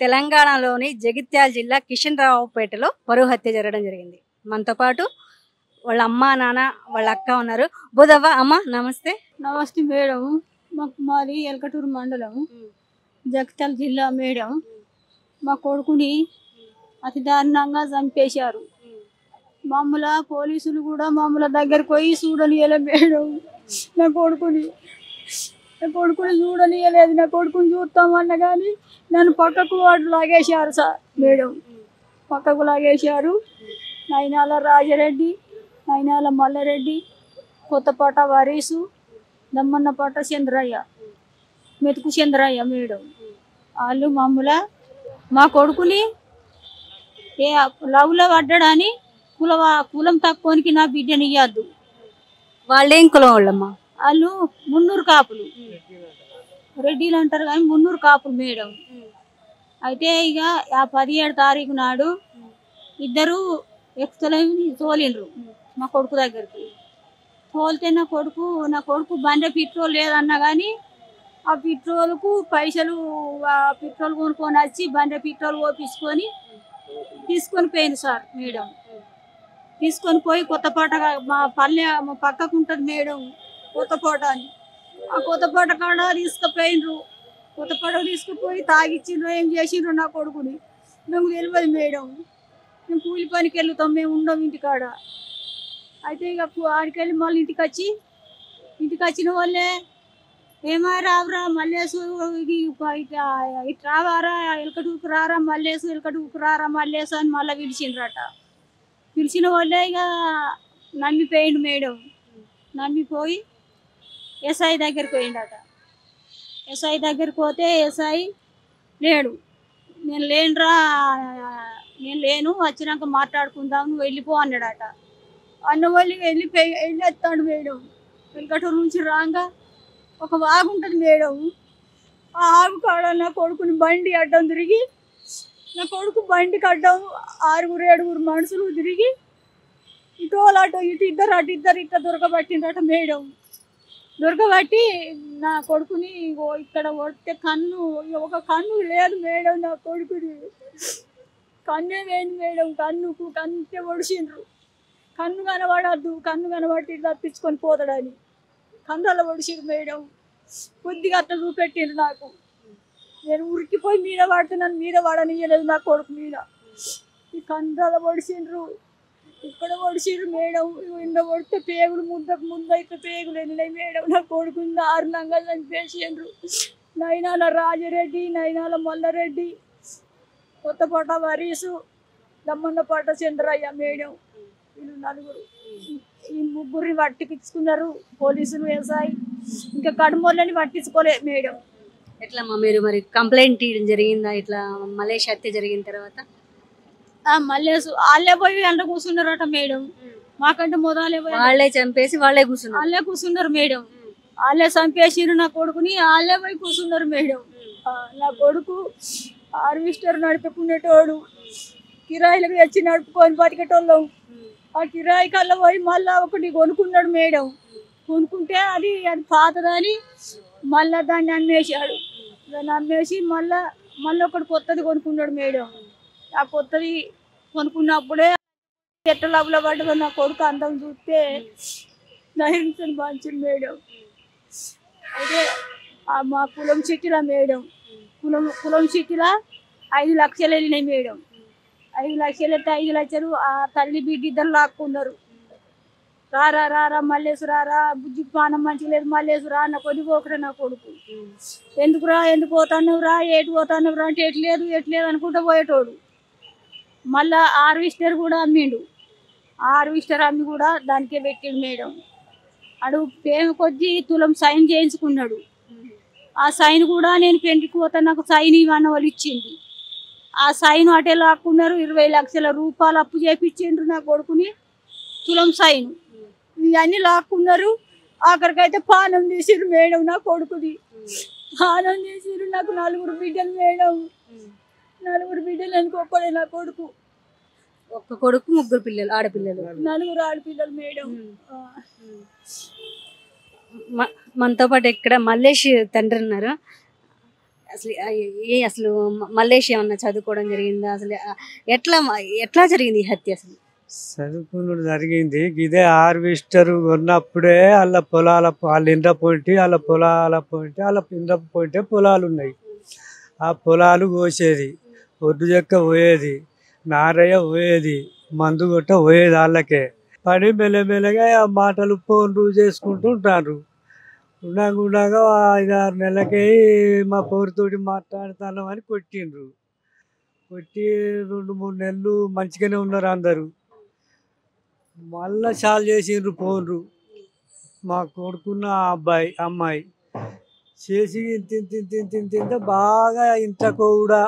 తెలంగాణలోని జగిత్యాల జిల్లా కిషన్రావుపేటలో పరువు హత్య జరగడం జరిగింది. మనతో పాటు వాళ్ళ అమ్మ నాన్న వాళ్ళ అక్క ఉన్నారు. బుధవ్వ అమ్మ నమస్తే. నమస్తే మేడం. మాది ఎల్కటూరు మండలం, జగిత్యాల జిల్లా మేడం. మా కొడుకుని అతి దారుణంగా చంపేశారు. మమ్మల్ని పోలీసులు కూడా మమ్మల్ని దగ్గరికి పోయి చూడనియలే మేడం. నా కొడుకుని చూడనియలేదు. నా కొడుకుని చూస్తామన్నా కానీ నన్ను పక్కకు వాడు లాగేశారు సార్ మేడం. పక్కకు లాగేశారు. నైనాల రాజరెడ్డి, నైనాల మల్లారెడ్డి, కొత్తపాట వరీసు, దమ్మన్నపాట చంద్రయ్య, మెతుకు చంద్రయ్య మేడం. వాళ్ళు మా కొడుకుని లవ్లో పడ్డాడని కులం తక్కువనికి నా బిడ్డని ఇయ్యద్దు. వాళ్ళేం కులం వాళ్ళమ్మా? వాళ్ళు మున్నూరు కాపులు, రెడ్డిలు అంటారు కానీ మున్నూరు కాపులు మేడం. అయితే ఇక 17 తారీఖు నాడు ఇద్దరు ఎక్కుతలేని తోలిండ్రు మా కొడుకు దగ్గరికి. తోలితే నా కొడుకు బండి పెట్రోల్ లేదన్నా కానీ ఆ పెట్రోల్కు పైసలు పెట్రోల్ కొనుక్కొని వచ్చి బండి పెట్రోల్ ఓపించుకొని తీసుకొని పోయింది సార్ మేడం. తీసుకొని పోయి కొత్తపాట మా పక్కకు ఉంటుంది మేడం కొత్తపాట అని. ఆ కొత్తపాట కాడ తీసుకుపోయినరు. కొత్తపాట తీసుకుపోయి తాగిచ్చిండ్రు, ఏం చేసిండ్రు నా కొడుకుని నాకు తెలియదు మేడం. మేము కూలి పనికి వెళ్తాం, మేము ఉండం ఇంటికాడ. అయితే ఇక ఆడికి వెళ్ళి మళ్ళీ ఇంటికి వచ్చిన వాళ్ళే ఏమా రావురా మల్లేసు, ఇటు రావారా ఎలకటూకు రారా మల్లేసు, ఎలకటూకు రారా మల్లేసు అని మళ్ళీ పిలిచిండ్రట. పిలిచిన వాళ్ళే ఇక నమ్మిపోయిండు మేడం. నమ్మిపోయి ఎస్ఐ దగ్గరికి పోయిండట. ఎస్ఐ దగ్గరికి పోతే ఎస్ఐ లేడు. నేను లేను, వచ్చినాక మాట్లాడుకుందాం, నువ్వు వెళ్ళిపో అన్నాడట. అన్న వాళ్ళు వెళ్ళేస్తాడు మేడం. వెంకటూరు నుంచి రాగా ఒక వాగు ఉంటుంది మేడం. ఆ ఆగు కాడ నా కొడుకుని బండి అడ్డం తిరిగి, నా కొడుకు బండికి అడ్డం 6-7 మనుషులు తిరిగి ఇటు అటు ఇట్లా దొరకబట్టిందట మేడం. దొరకబట్టి నా కొడుకుని ఇక్కడ కొడితే ఒక కన్ను లేదు మేడం. నా కొడుకుని కన్నే వేయండి మేడం. కన్నుకే ఒడిచిండ్రు. కన్ను కనబడద్దు, కన్ను కనబట్టి తప్పించుకొని పోతాడని కన్నుల ఒడిచిండ్రు మేడం. కొద్దిగా అట్లా చూపెట్టిండ్రు నాకు. నేను ఉరికిపోయి మీద పడుతున్నాను, మీద పడనియలేదు నా కొడుకు మీద. ఈ కన్నుల ఒడిచిండ్రు, ఇక్కడ ఒడిచిండ్రు మేడం. ఇంత కొడితే పేగులు ముందు ఇట్లా పేగులు వెళ్ళినాయి మేడం. నా కొడుకుని దారుణంగా చంపేసిండ్రు. Nainala Raja Reddy, Nainala Mallareddy, కొత్తపాట worries, దమ్మన్నపాట Chandraiah madam. వీళ్ళు 4. ఈ 3 పట్టించుకున్నారు పోలీసులు, ఎస్ఐ. ఇంకా కడుమోళ్ళని పట్టించుకోలే మేడం. ఎట్లమ్మా మీరు మరి కంప్లైంట్ ఇవ్వడం జరిగిందా? ఇట్లా మలేషియా హత్య జరిగిన తర్వాత మల్లేసు వాళ్ళే పోయి అంట కూర్చున్నారట మేడం. మాకంటే మొదలే వాళ్ళే చంపేసి వాళ్ళే కూర్చున్నారు మేడం. వాళ్ళే చంపేసిరు నా కొడుకుని, వాళ్ళే పోయి కూర్చున్నారు మేడం. నా కొడుకు హార్వెస్టర్ నడుపుకునేటోడు, కిరాయిలకు తెచ్చి నడుపుకొని బతికేటోళ్ళం. ఆ కిరాయి కల్లా పోయి మళ్ళా ఒకటి కొనుక్కున్నాడు మేడం. కొనుక్కుంటే అది పాతదని మళ్ళా దాన్ని అమ్మేశాడు. దాన్ని అమ్మేసి మళ్ళా ఒకటి కొత్తది కొనుక్కున్నాడు మేడం. ఆ కొత్తది కొనుక్కున్నప్పుడే ఎట్ట లవ్లో పడ్డదో నా కొడుకు అందం చూస్తే నహింసని పంచింది మేడం. అయితే మా కులం చిట్టిలా మేడం, కులం చిట్టిలా 5 లక్షలు వెళ్ళినాయి మేడం. 5 లక్షలు అయితే 5 లక్షలు ఆ తల్లి బిడ్డ ఇద్దరు లాక్కున్నారు. రారా మల్లేసు రారా, బుజ్జికి పానం మంచిగా లేదు మల్లేసు రా అన్న కొద్ది పోకరా నా కొడుకు. ఎందుకు పోతాను రా, ఏటు పోతాను రా అంటే ఎట్లేదు అనుకుంటా పోయేటోడు. మళ్ళా హార్వెస్టర్ కూడా అమ్మిండు. హార్వెస్టర్ అమ్మి కూడా దానికే పెట్టిండు మేడం. అడుగు ప్రేమ కొద్దీ తులం సైన్ చేయించుకున్నాడు. ఆ సైన్ కూడా నేను పెంటికి పోతాను, నాకు సైన్ ఇవన్న వాళ్ళు ఇచ్చింది. ఆ సైన్ అటే లాక్కున్నారు. 20 లక్షల రూపాయలు అప్పు చేపించిండ్రు నా కొడుకుని, తులం సైన్ ఇవన్నీ లాక్కున్నారు. ఆఖరికైతే పానం తీసిరు మేడం. నా కొడుకుని పానం తీసిరు. నాకు 4 బిడ్డలు మేడం. 4 బిడ్డలు అనుకోకూడదు నా కొడుకు. ఒక్క కొడుకు 3 పిల్లలు ఆడపిల్లలు, 4 ఆడపిల్లలు మేడం. మనతో పాటు ఇక్కడ మల్లేష్ తండ్రి ఉన్నారు. అసలు అసలు మల్లేష్ ఏమన్నా చదువుకోవడం జరిగిందా అసలు ఎట్లా ఎట్లా జరిగింది ఈ హత్య అసలు? చదువుకున్నాడు జరిగింది. ఇదే హార్వెస్టర్ ఉన్నప్పుడే వాళ్ళ పొలాల వాళ్ళ ఇండ్ల పోయింటి వాళ్ళ పొలాల పోయింటి వాళ్ళ ఇండ్ల పోయింటే పొలాలు ఉన్నాయి. ఆ పొలాలు కోసేది, ఒడ్డు చెక్క పోయేది, నారయ్య పోయేది, మందు కొట్ట పోయేది. వాళ్ళకే పని మెల్లమెల్లగా ఆ మాటలు ఫోన్లు చేసుకుంటూ ఉంటారు. ఉండగా 5-6 నెలలకి మా పౌరుతోటి మాట్లాడుతున్నామని కొట్టిండ్రు. కొట్టి 2-3 నెలలు మంచిగానే ఉన్నారు అందరూ. మళ్ళా చాలు చేసిండ్రు ఫోన్లు. మా కొడుకున్న అమ్మాయి చేసి ఇంత బాగా ఇంట్లో కూడా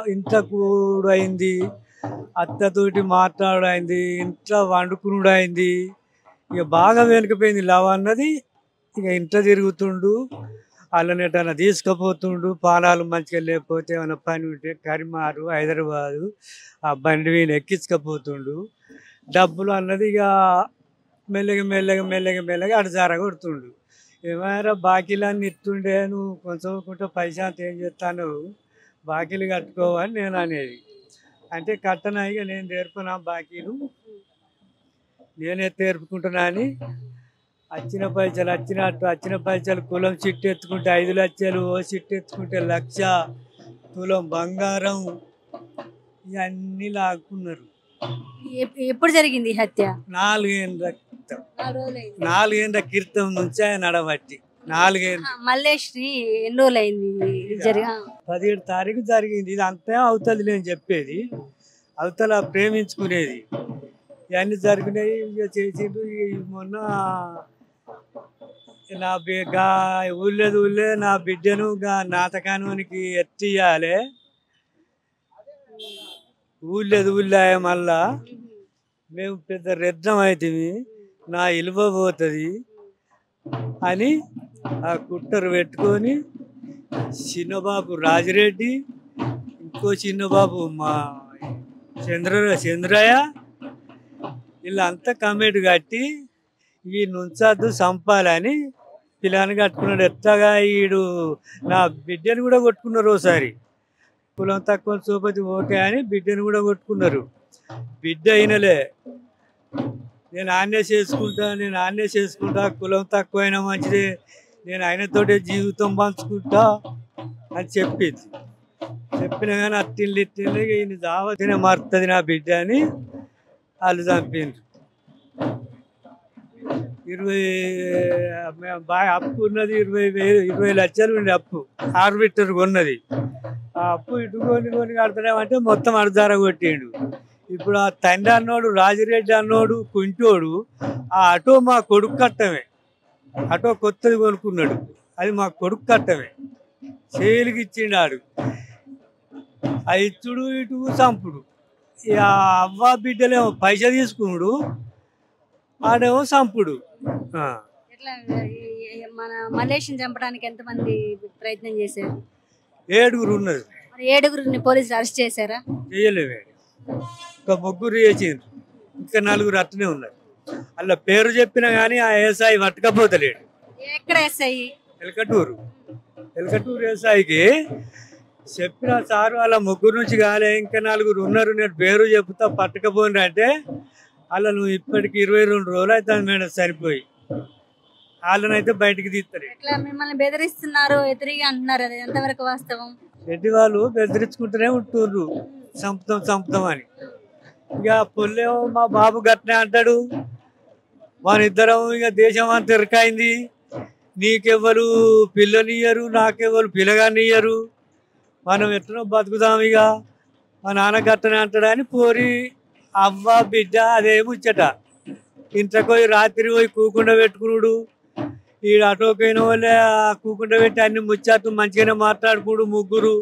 అయింది. అత్తతోటి మాట్లాడైంది, ఇంట్లో వండుకునుడు అయింది. ఇక బాగా వెనుకపోయింది లవ్ అన్నది. ఇక ఇంట్లో తిరుగుతుండు, వాళ్ళని ఎటన్నా తీసుకుపోతుండు. పానాలు మంచిగా లేకపోతే ఏమైనా పని ఉంటే కరిమారు హైదరాబాదు ఆ బండి మీద ఎక్కించుకపోతుండు. డబ్బులు అన్నది ఇక మెల్లగా అడజారా కొడుతుండు. ఏమైనా బాకీలన్నీ ఇస్తుండే, నువ్వు కొంచెం పైసా అంత ఏం చేస్తాను, బాకీలు కట్టుకోవని నేను అనేది. అంటే కట్టనా, ఇక నేను తీర్పునా బాకీలు, నేనే తీర్పుకుంటున్నా అని వచ్చిన పైసలు కులం చిట్టు ఎత్తుకుంటే 5 లక్షలు, ఓ చిట్టు ఎత్తుకుంటే 1 లక్ష, తులం బంగారం ఇవన్నీ లాక్కున్నారు. ఎప్పుడు జరిగింది ఈ హత్య? 4 ఏళ్ళ క్రితం నుంచి ఆయన నడబట్టి 4 ఏళ్ళు. మల్లేష్ ఎన్ని రోజులు అయింది 17 తారీఖు జరిగింది. ఇది అంతా అవుతుంది నేను చెప్పేది. అవతల ప్రేమించుకునేది ఇవన్నీ జరిగినాయి. ఇక చేసిండు. మొన్న నా ఊళ్ళే నా బిడ్డను నాటకానికి ఎత్తియాలి, ఊళ్ళే మళ్ళా మేము పెద్ద రెద్దం అవుతుంది, నా ఇలువ పోతుంది అని ఆ కుట్టరు పెట్టుకొని చిన్నబాబు రాజిరెడ్డి, ఇంకో చిన్నబాబు మా చంద్రయ్య వీళ్ళంతా కమిటీ కట్టి ఈ నుంచద్దు చంపాలని పిల్లని కట్టుకున్నాడు. ఎత్తగా ఈడు నా బిడ్డను కూడా కొట్టుకున్నారు. ఒకసారి కులం తక్కువ చూపతి ఓకే అని బిడ్డను కూడా కొట్టుకున్నారు. బిడ్డ అయినలే, నేను ఆన్నే చేసుకుంటా, కులం తక్కువైనా మంచిదే, నేను ఆయనతోటే జీవితం పంచుకుంటా అని చెప్పింది. చెప్పినా కానీ అత్తిల్లి ఈయన దావతినే మారుతుంది నా బిడ్డ అని వాళ్ళు చంపిండ్రు. 20 బాగా అప్పు ఉన్నది, 20 లక్షలు ఉండే అప్పు హార్వెస్టర్ కొన్నది. ఆ అప్పు ఇటు కొని కడతాడేమంటే మొత్తం అడదార కొట్టిండు. ఇప్పుడు ఆ తండ్రి అన్నోడు రాజిరెడ్డి అన్నోడు కుంటోడు ఆ ఆటో మా కొడుకు కట్టమే, ఆటో కొత్తది కొనుక్కున్నాడు, అది మా కొడుకు కట్టమే. చేలికి ఇచ్చిండు ఆడు. ఆ ఇచ్చుడు ఇటు చంపుడు. ఇక అవ్వ బిడ్డలేమో పైసా తీసుకున్నాడు, ఆడేమో చంపుడు. మన మల్లేష్ని చంపడానికి ఎంతమంది ప్రయత్నం చేశారు? 7 ఉన్నది. 7 పోలీసులు అరెస్ట్ చేశారా? చేయలేవే, ఒక 3 చేసిండ్రు, ఇంకా 4 అట్టనే ఉన్నారు. అలా పేరు చెప్పినా కానీ ఆ ఏసాయి పట్టకపోతలేడు. ఎక్కడ ఎస్ఐ? ఎలకటూరు ఏసాయికి చెప్పిన సారు అలా 3 నుంచి కాలే, ఇంకా 4 ఉన్నారు, నేను పేరు చెప్తా పట్టకపోయిన అంటే అలా నువ్వు ఇప్పటికి 22 రోజులు అవుతుంది మేడం చనిపోయి, వాళ్ళనైతే బయటికి తీస్తారు. మిమ్మల్ని బెదిరిస్తున్నారు, ఎదురుగా అంటున్నారు, అది ఎంతవరకు వాస్తవం? రెడ్డి వాళ్ళు బెదిరించుకుంటూనే ఉంటుర్రు, చంపుతాం అని. ఇక పొల్లేమో మా బాబు గట్నే అంటాడు, మనిద్దరం ఇక దేశం అంతా ఎరకైంది, నీకెవ్వరు పిల్లనియ్యరు, నాకెవ్వరు పిల్లగానియ్యరు, మనం ఎట్లనో బతుకుతాం, ఇక మా నాన్న గట్టనే అంటాడు అని పోరి అవ్వ బిడ్డ అదే ముచ్చట. ఇంట్లోకి పోయి రాత్రి పోయి కూకుండా పెట్టుకున్నాడు. ఈ ఆటోకైన వాళ్ళే కూకుండా పెట్టి అన్ని ముచ్చట్లు మంచిగానే మాట్లాడుకున్నాడు.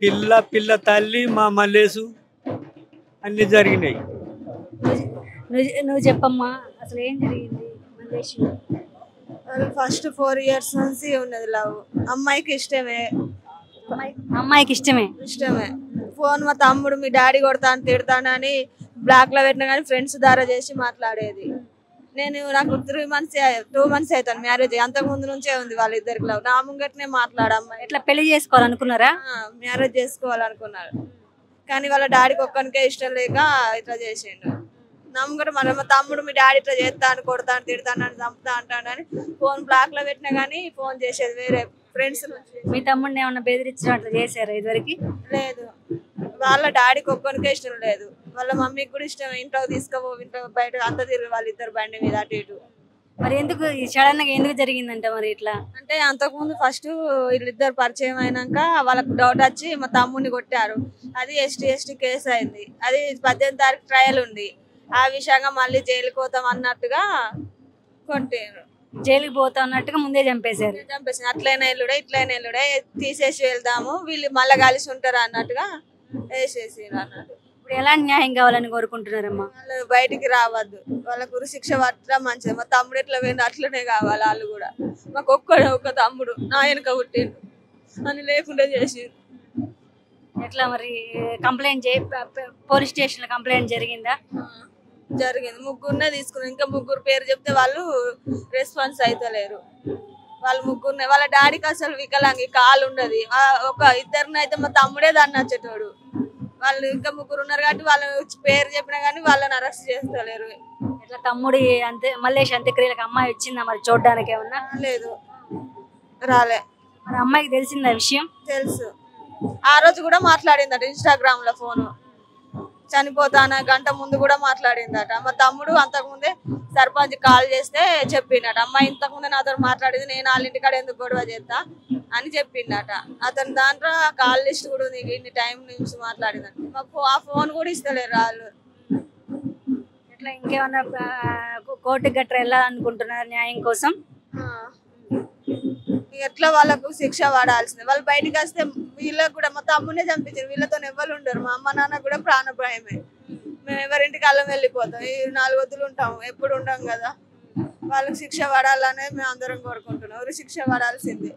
3 పిల్ల తల్లి మా మల్లేసు అన్ని జరిగినాయి. నువ్వు చెప్పమ్మా, అసలు ఏం జరిగింది? మల్లేష్ ఫస్ట్ 4 years నుంచి ఉన్నది లవ్. అమ్మాయికి ఇష్టమే. ఫోన్ మా తమ్ముడు మీ డాడీ కొడతాను తిడతానని బ్లాక్ లో పెట్టినా కానీ ఫ్రెండ్స్ ద్వారా చేసి మాట్లాడేది. నాకు 2 months అవుతాను మ్యారేజ్. అంతకు ముందు నుంచే ఉంది వాళ్ళిద్దరికి లవ్. నా ముంగటనే మాట్లాడమ్మా ఎట్లా పెళ్లి చేసుకోవాలనుకున్నారా? మ్యారేజ్ చేసుకోవాలనుకున్నారు. కానీ వాళ్ళ డాడీకి ఒక్కనికే ఇష్టం లేక ఇట్లా చేసిండు. నా ముంగట మన మా తమ్ముడు మీ డాడీ ఇట్లా చేస్తాను, కొడతాను, తిడతాను, చంపుతా అంటాడు అని ఫోన్ బ్లాక్ లో పెట్టినా కానీ ఫోన్ చేసేది వేరే ఫ్రెండ్స్ నుంచి. మీ తమ్ముడిని ఏమన్నా బెదిరించడం అట్లా చేశారా ఇదివరకు? లేదు, వాళ్ళ డాడీకి ఒక్కనికే ఇష్టం లేదు. వాళ్ళ మమ్మీకి కూడా ఇష్టం. ఇంట్లోకి తీసుకోవో, ఇంట్లో బయట అంత తిరిగి వాళ్ళిద్దరు బండి మీద అటు ఇటు. మరి ఎందుకు సడన్ గా ఎందుకు జరిగిందంట మరి ఇట్లా? అంటే అంతకుముందు ఫస్ట్ వీళ్ళిద్దరు పరిచయం అయినాక వాళ్ళకి డౌట్ వచ్చి మా తమ్ముడిని కొట్టారు. అది ఎస్టీ కేసు అయింది. అది 18వ తారీఖు ట్రయల్ ఉంది. ఆ విషయంగా మళ్ళీ జైలుకి పోతాం అన్నట్టుగా కొట్టారు. జైలుకి పోతా అన్నట్టుగా ముందే చంపేశారు. అట్లైనా ఇట్లైనా తీసేసి వెళ్దాము, వీళ్ళు మళ్ళీ కలిసి ఉంటారు అన్నట్టుగా వేసేసి అన్నట్టు. ఇప్పుడు ఎలాంటి న్యాయం కావాలని కోరుకుంటున్నారమ్మా? వాళ్ళు బయటికి రావద్దు, వాళ్ళకు ఉరి శిక్ష పట్టడం మంచిది. మా తమ్ముడు ఎట్లా పోయిండు అట్లనే కావాలి. వాళ్ళు కూడా మాకు ఒక్క తమ్ముడు నా వెనక పుట్టిండు అని లేకుండా చేసి. ఎట్లా మరి కంప్లైంట్ పోలీస్ స్టేషన్ లో కంప్లైంట్ జరిగిందా? జరిగింది. 3 తీసుకున్నారు. ఇంకా 3 పేరు చెప్తే వాళ్ళు రెస్పాన్స్ అయితలేరు. వాళ్ళు 3 వాళ్ళ డాడీకి అసలు వికలాంగి, కాలు ఉండదు. ఒక 2 అయితే మా తమ్ముడే దాన్ని నచ్చేటోడు. వాళ్ళు ఇంకా 3 ఉన్నారు కాబట్టి వాళ్ళ పేరు చెప్పినా కానీ వాళ్ళని అరెస్ట్ చేస్తలేరు. ఇట్లా తమ్ముడి మల్లేష్ అంత్యక్రియలకు అమ్మాయి వచ్చిందా మరి చూడడానికి? ఏమన్నా లేదు, రాలే. మరి అమ్మాయికి తెలిసిందా విషయం? తెలుసు. ఆ రోజు కూడా మాట్లాడిందట ఇన్స్టాగ్రామ్ లో. ఫోను చనిపోతాన గంట ముందు కూడా మాట్లాడిందట. మా తమ్ముడు అంతకుముందే సర్పంచ్ కాల్ చేస్తే చెప్పిండట, అమ్మాయి ఇంతకుముందే నాతో మాట్లాడింది, నేను వాళ్ళ ఇంటికాడ ఎందుకు గొడవ చేస్తా అని చెప్పిండట. అతను దాంట్లో కాల్ లిస్ట్ కూడా ఉంది, ఇన్ని టైం నుంచి మాట్లాడిందట. మాకు ఆ ఫోన్ కూడా ఇస్తలేరు వాళ్ళు. ఇట్లా ఇంకేమన్నా కోర్టుకి గట్రా వెళ్ళాలనుకుంటున్నారు న్యాయం కోసం? ఎట్లా వాళ్ళకు శిక్ష పడాల్సింది. వాళ్ళు బయటకు వస్తే వీళ్ళకి కూడా మా తమ్మునే చంపించారు. వీళ్ళతో ఎవరు ఉండరు. మా అమ్మ నాన్న కూడా ప్రాణభయమే. మేము ఎవరింటికి అల్లం వెళ్ళిపోతాం. ఈ 4 వద్దులు ఉంటాము, ఎప్పుడు ఉండం కదా. వాళ్ళకి శిక్ష పడాలనే మేము అందరం కోరుకుంటున్నాం. ఎవరు శిక్ష పడాల్సిందే.